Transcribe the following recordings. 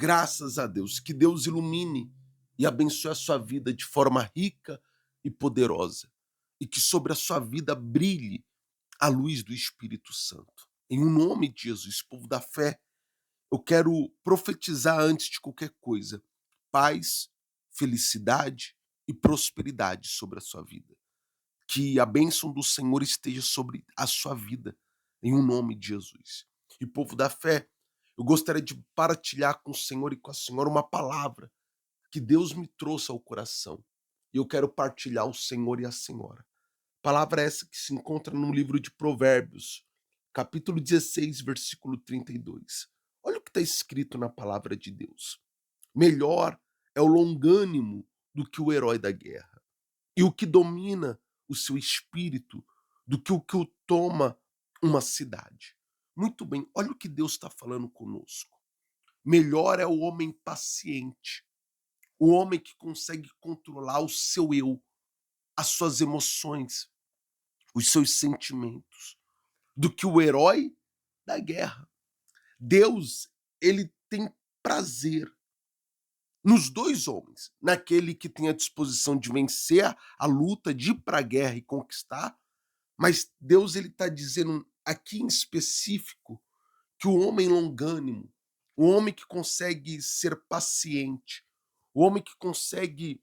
Graças a Deus. Que Deus ilumine e abençoe a sua vida de forma rica e poderosa. E que sobre a sua vida brilhe a luz do Espírito Santo. Em o nome de Jesus, povo da fé, eu quero profetizar antes de qualquer coisa paz, felicidade e prosperidade sobre a sua vida. Que a bênção do Senhor esteja sobre a sua vida, em o nome de Jesus. E povo da fé, eu gostaria de partilhar com o Senhor e com a senhora uma palavra que Deus me trouxe ao coração. E eu quero partilhar o Senhor e a senhora. Palavra essa que se encontra no livro de Provérbios, capítulo 16, versículo 32. Olha o que está escrito na palavra de Deus. Melhor é o longânimo do que o herói da guerra, e o que domina o seu espírito do que o toma uma cidade. Muito bem, olha o que Deus está falando conosco. Melhor é o homem paciente, o homem que consegue controlar o seu eu, as suas emoções, os seus sentimentos, do que o herói da guerra. Deus, ele tem prazer nos dois homens, naquele que tem a disposição de vencer a luta, de ir para a guerra e conquistar, mas Deus ele está dizendo aqui em específico que o homem longânimo, o homem que consegue ser paciente, o homem que consegue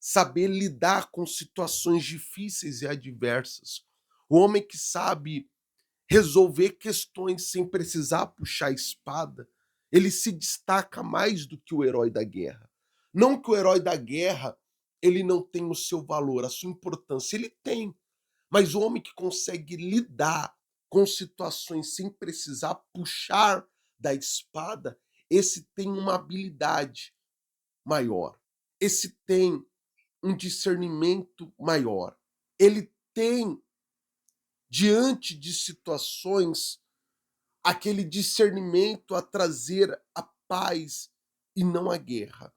saber lidar com situações difíceis e adversas, o homem que sabe resolver questões sem precisar puxar a espada, ele se destaca mais do que o herói da guerra. Não que o herói da guerra ele não tenha o seu valor, a sua importância, ele tem. Mas o homem que consegue lidar com situações sem precisar puxar da espada, esse tem uma habilidade maior. Esse tem um discernimento maior. Ele tem, diante de situações, aquele discernimento a trazer a paz e não a guerra.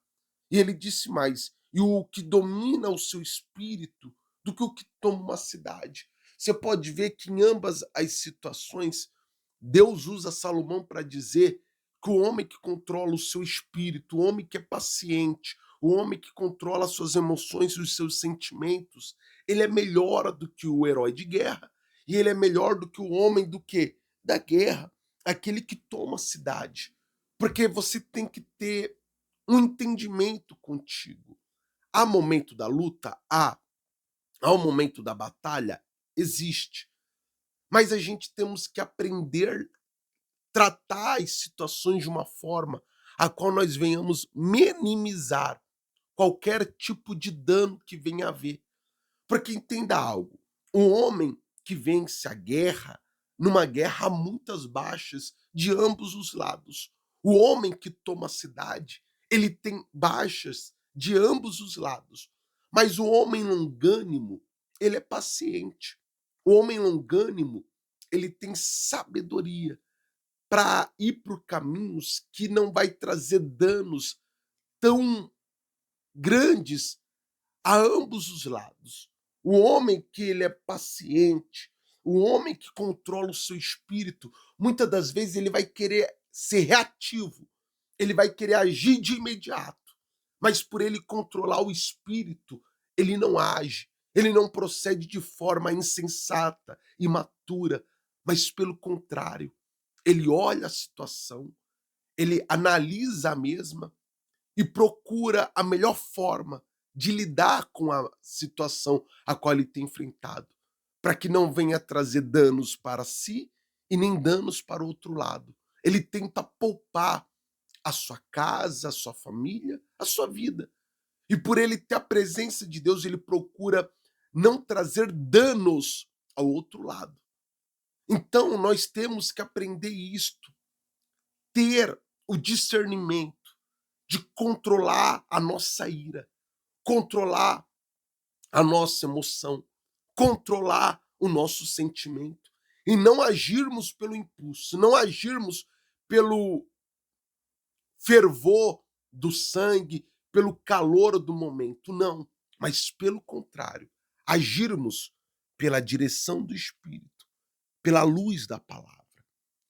E ele disse mais: e o que domina o seu espírito do que o que toma uma cidade. Você pode ver que em ambas as situações, Deus usa Salomão para dizer que o homem que controla o seu espírito, o homem que é paciente, o homem que controla as suas emoções e os seus sentimentos, ele é melhor do que o herói de guerra. E ele é melhor do que o homem do que da guerra, aquele que toma a cidade. Porque você tem que ter um entendimento contigo. Há momento da luta? Há o momento da batalha? Existe. Mas a gente temos que aprender a tratar as situações de uma forma a qual nós venhamos minimizar qualquer tipo de dano que venha a haver. Porque entenda algo, um homem que vence a guerra, numa guerra há muitas baixas de ambos os lados. O homem que toma a cidade, ele tem baixas de ambos os lados. Mas o homem longânimo, ele é paciente. O homem longânimo, ele tem sabedoria para ir por caminhos que não vai trazer danos tão grandes a ambos os lados. O homem que ele é paciente, o homem que controla o seu espírito, muitas das vezes ele vai querer ser reativo, ele vai querer agir de imediato, mas por ele controlar o espírito, ele não age, ele não procede de forma insensata, imatura, mas pelo contrário, ele olha a situação, ele analisa a mesma e procura a melhor forma de lidar com a situação a qual ele tem enfrentado, para que não venha trazer danos para si e nem danos para o outro lado. Ele tenta poupar a sua casa, a sua família, a sua vida. E por ele ter a presença de Deus, ele procura não trazer danos ao outro lado. Então nós temos que aprender isto, ter o discernimento de controlar a nossa ira, controlar a nossa emoção, controlar o nosso sentimento e não agirmos pelo impulso, não agirmos pelo fervor do sangue, pelo calor do momento, não, mas pelo contrário, agirmos pela direção do Espírito, pela luz da palavra.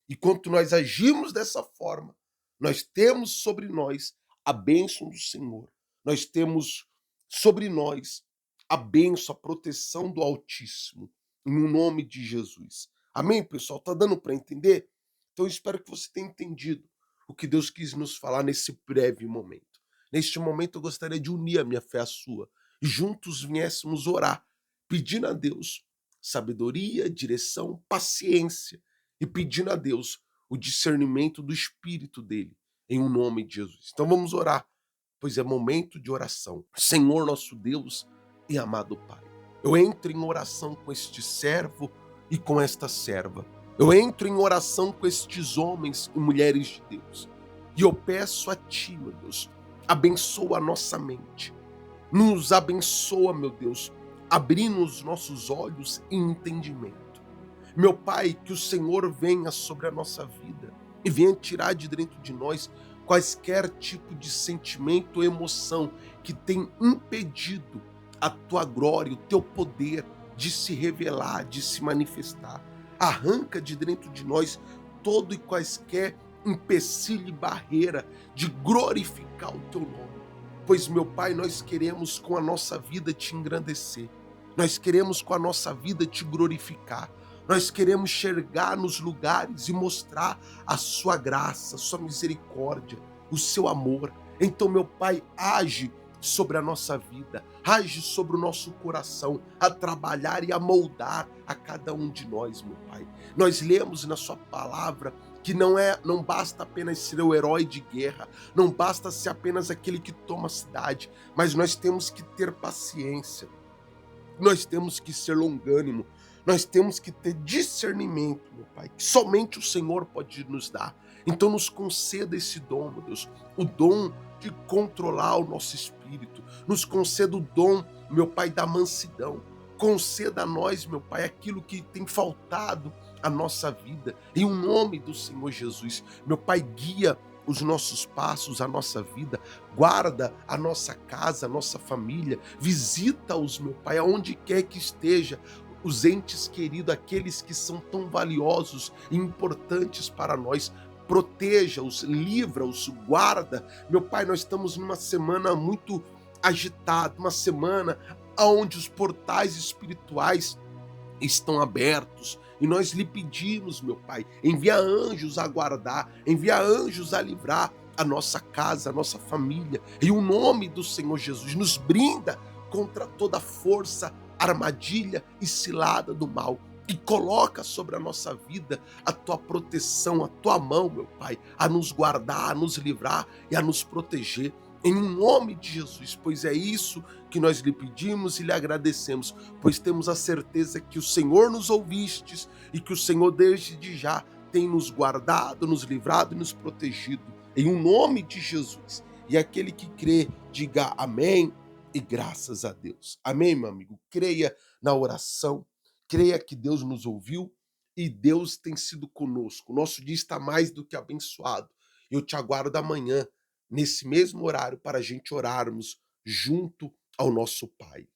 E quando nós agimos dessa forma, Nós temos sobre nós a bênção do Senhor. Nós temos sobre nós a bênção, a proteção do Altíssimo, no nome de Jesus. Amém, pessoal? Tá dando para entender? Então eu espero que você tenha entendido o que Deus quis nos falar nesse breve momento. Neste momento eu gostaria de unir a minha fé à sua e juntos viéssemos orar, pedindo a Deus sabedoria, direção, paciência e pedindo a Deus o discernimento do Espírito dele, em o nome de Jesus. Então vamos orar, pois é momento de oração. Senhor nosso Deus e amado Pai, eu entro em oração com este servo e com esta serva. Eu entro em oração com estes homens e mulheres de Deus. E eu peço a Ti, meu Deus, abençoa a nossa mente. Nos abençoa, meu Deus, abrindo os nossos olhos e entendimento. Meu Pai, que o Senhor venha sobre a nossa vida e venha tirar de dentro de nós quaisquer tipo de sentimento ou emoção que tem impedido a tua glória, o teu poder de se revelar, de se manifestar. Arranca de dentro de nós todo e quaisquer empecilho e barreira de glorificar o teu nome. Pois, meu Pai, nós queremos com a nossa vida te engrandecer. Nós queremos com a nossa vida te glorificar. Nós queremos chegar nos lugares e mostrar a sua graça, a sua misericórdia, o seu amor. Então, meu Pai, age sobre a nossa vida, age sobre o nosso coração, a trabalhar e a moldar a cada um de nós, meu Pai. Nós lemos na sua palavra que não basta apenas ser o herói de guerra, não basta ser apenas aquele que toma a cidade, mas nós temos que ter paciência, nós temos que ser longânimo, nós temos que ter discernimento, meu Pai, que somente o Senhor pode nos dar. Então nos conceda esse dom, meu Deus, o dom de controlar o nosso espírito, nos conceda o dom, meu Pai, da mansidão. Conceda a nós, meu Pai, aquilo que tem faltado à nossa vida, em um nome do Senhor Jesus. Meu Pai, guia os nossos passos, a nossa vida, guarda a nossa casa, a nossa família, visita-os, meu Pai, aonde quer que esteja, os entes queridos, aqueles que são tão valiosos e importantes para nós. Proteja-os, livra-os, guarda. Meu Pai, nós estamos numa semana muito agitada, uma semana onde os portais espirituais estão abertos e nós lhe pedimos, meu Pai, envia anjos a guardar, envia anjos a livrar a nossa casa, a nossa família, e o nome do Senhor Jesus nos brinda contra toda força, armadilha e cilada do mal. E coloca sobre a nossa vida a tua proteção, a tua mão, meu Pai, a nos guardar, a nos livrar e a nos proteger. Em nome de Jesus, pois é isso que nós lhe pedimos e lhe agradecemos, pois temos a certeza que o Senhor nos ouvistes e que o Senhor desde já tem nos guardado, nos livrado e nos protegido. Em nome de Jesus. E aquele que crê, diga amém e graças a Deus. Amém, meu amigo? Creia na oração, creia que Deus nos ouviu e Deus tem sido conosco. O nosso dia está mais do que abençoado. Eu te aguardo amanhã nesse mesmo horário para a gente orarmos junto ao nosso Pai.